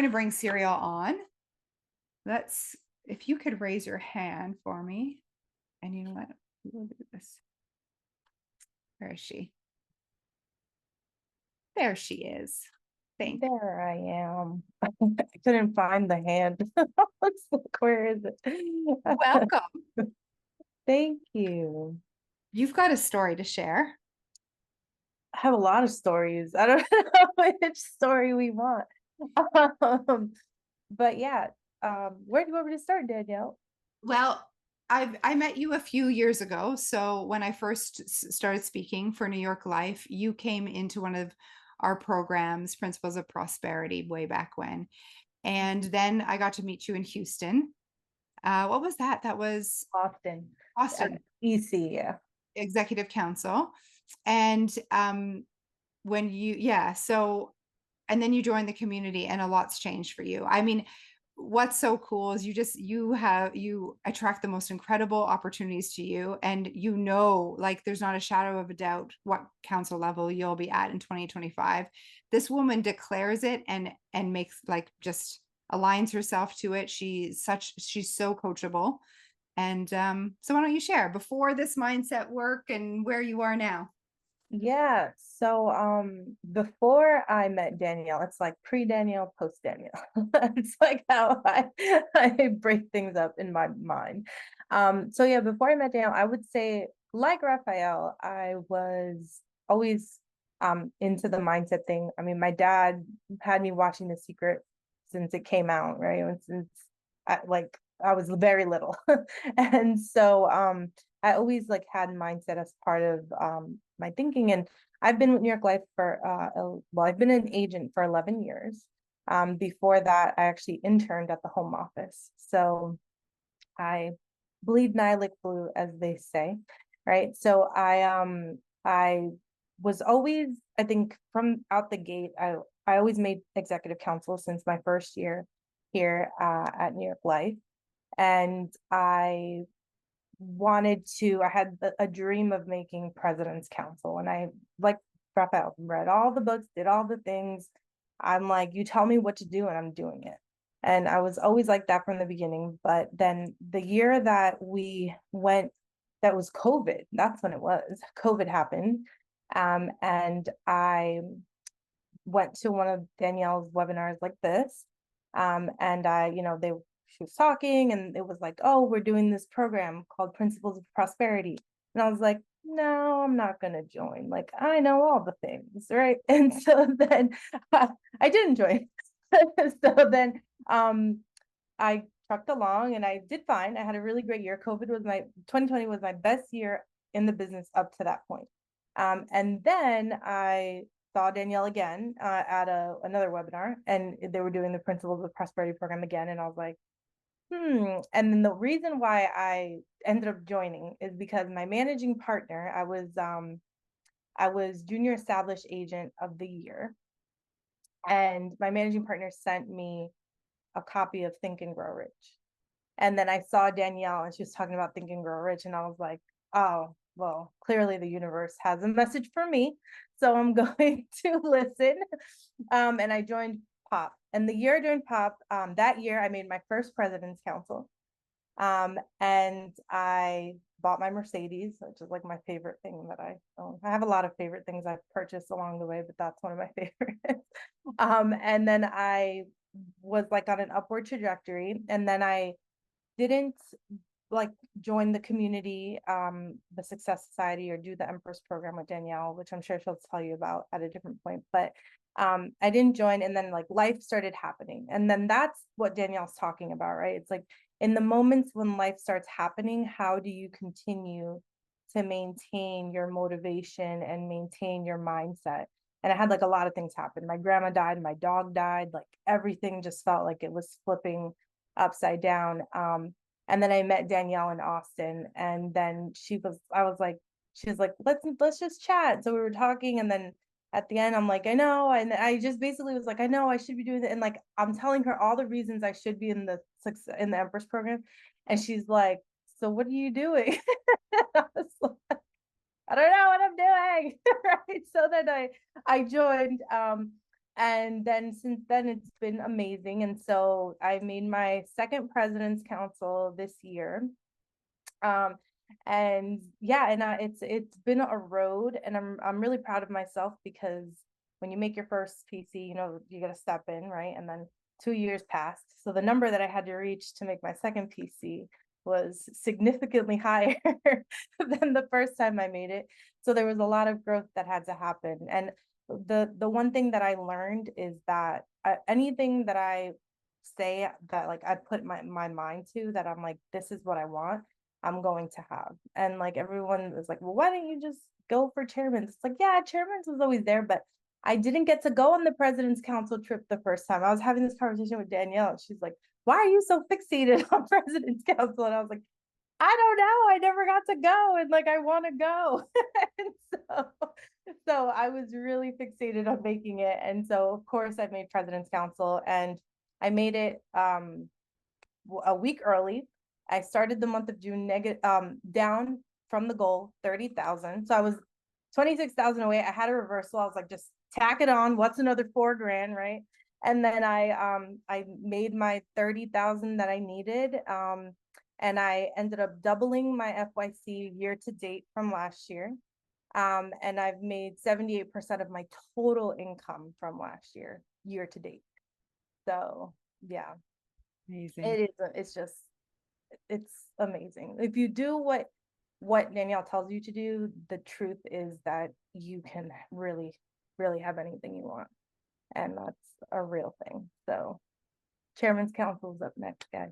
Going to bring Cyrielle on. Let's, if you could raise your hand for me. And you know what? We'll do this. Where is she? There she is. Thank you. There I am. I couldn't find the hand. It's like, where is it? Welcome. Thank you. You've got a story to share. I have a lot of stories. I don't know which story we want. Um, but yeah, where do you want me to start, Danielle? Well, I met you a few years ago. So when I first started speaking for New York Life, you came into one of our programs, Principles of Prosperity, way back when. And then I got to meet you in Houston. What was that? That was Austin. Austin EC, yeah. Executive Council. And when you, yeah, so, and then you joined the community and a lot's changed for you. I mean, what's so cool is you attract the most incredible opportunities to you, and like there's not a shadow of a doubt what council level you'll be at in 2025. This woman declares it and makes like just aligns herself to it. She's so coachable. And so why don't you share before this mindset work and where you are now? Yeah, so before I met Danielle, it's like pre-Danielle, post-Danielle. It's like how I break things up in my mind. So yeah, before I met Danielle, I would say like Raphael, I was always into the mindset thing. I mean, my dad had me watching The Secret since it came out, right? And since I was very little. And so I always like had mindset as part of my thinking. And I've been with New York Life for I've been an agent for 11 years. Before that, I actually interned at the home office. So I bleed nigh lick blue, as they say, right? So I was always, I think from out the gate, I always made executive council since my first year here at New York Life. And I had a dream of making president's council. And I, like Raphael, read all the books, did all the things. I'm like, you tell me what to do and I'm doing it. And I was always like that from the beginning. But then the year that we went, that was COVID, that's when it was. COVID happened. And I went to one of Danielle's webinars like this. And she was talking and it was like, oh, we're doing this program called Principles of Prosperity. And I was like, no, I'm not going to join. Like, I know all the things, right? And so then I didn't join. So then I trucked along and I did fine. I had a really great year. 2020 was my best year in the business up to that point. And then I saw Danielle again at another webinar, and they were doing the Principles of Prosperity program again. And I was like, And then the reason why I ended up joining is because my managing partner, I was junior established agent of the year, and my managing partner sent me a copy of Think and Grow Rich. And then I saw Danielle and she was talking about Think and Grow Rich, and I was like, oh, well, clearly the universe has a message for me. So I'm going to listen. And I joined POP. And the year I joined POP, that year I made my first President's Council. And I bought my Mercedes, which is like my favorite thing that I own. I have a lot of favorite things I've purchased along the way, but that's one of my favorites. And then I was like on an upward trajectory. And then I didn't like join the community, the Success Society, or do the Empress program with Danielle, which I'm sure she'll tell you about at a different point. But I didn't join, and then like life started happening. And then that's what Danielle's talking about, right? It's like in the moments when life starts happening, how do you continue to maintain your motivation and maintain your mindset? And I had like a lot of things happen. My grandma died, my dog died, like everything just felt like it was flipping upside down. And then I met Danielle in Austin, and then she was like, let's just chat. So we were talking, and then at the end, I'm like, I know, and I just basically was like, I know I should be doing it, and like I'm telling her all the reasons I should be in the Empress program, and she's like, so what are you doing? I was like, I don't know what I'm doing. Right. So then I joined. And then since then, it's been amazing. And so I made my second president's council this year. Um, and yeah, and it's been a road, and I'm really proud of myself because when you make your first PC, you know, you got to step in, right? And then 2 years passed. So the number that I had to reach to make my second PC was significantly higher than the first time I made it. So there was a lot of growth that had to happen. And the one thing that I learned is that anything that I say that like I put my mind to, that I'm like, this is what I want, I'm going to have. And like everyone was like, well, why don't you just go for chairman's? It's like, yeah, chairman's was always there, but I didn't get to go on the president's council trip the first time. I was having this conversation with Danielle, and she's like, why are you so fixated on president's council? And I was like, I don't know. I never got to go, and like I want to go. And so I was really fixated on making it. And so of course I made president's council, and I made it a week early. I started the month of June negative down from the goal 30,000. So I was 26,000 away. I had a reversal. I was like, just tack it on. What's another 4 grand, right? And then I made my 30,000 that I needed. And I ended up doubling my FYC year to date from last year. And I've made 78% of my total income from last year to date. So yeah, Amazing. it's just it's amazing. If you do what Danielle tells you to do, the truth is that you can really, really have anything you want. And that's a real thing. So chairman's council is up next, guys.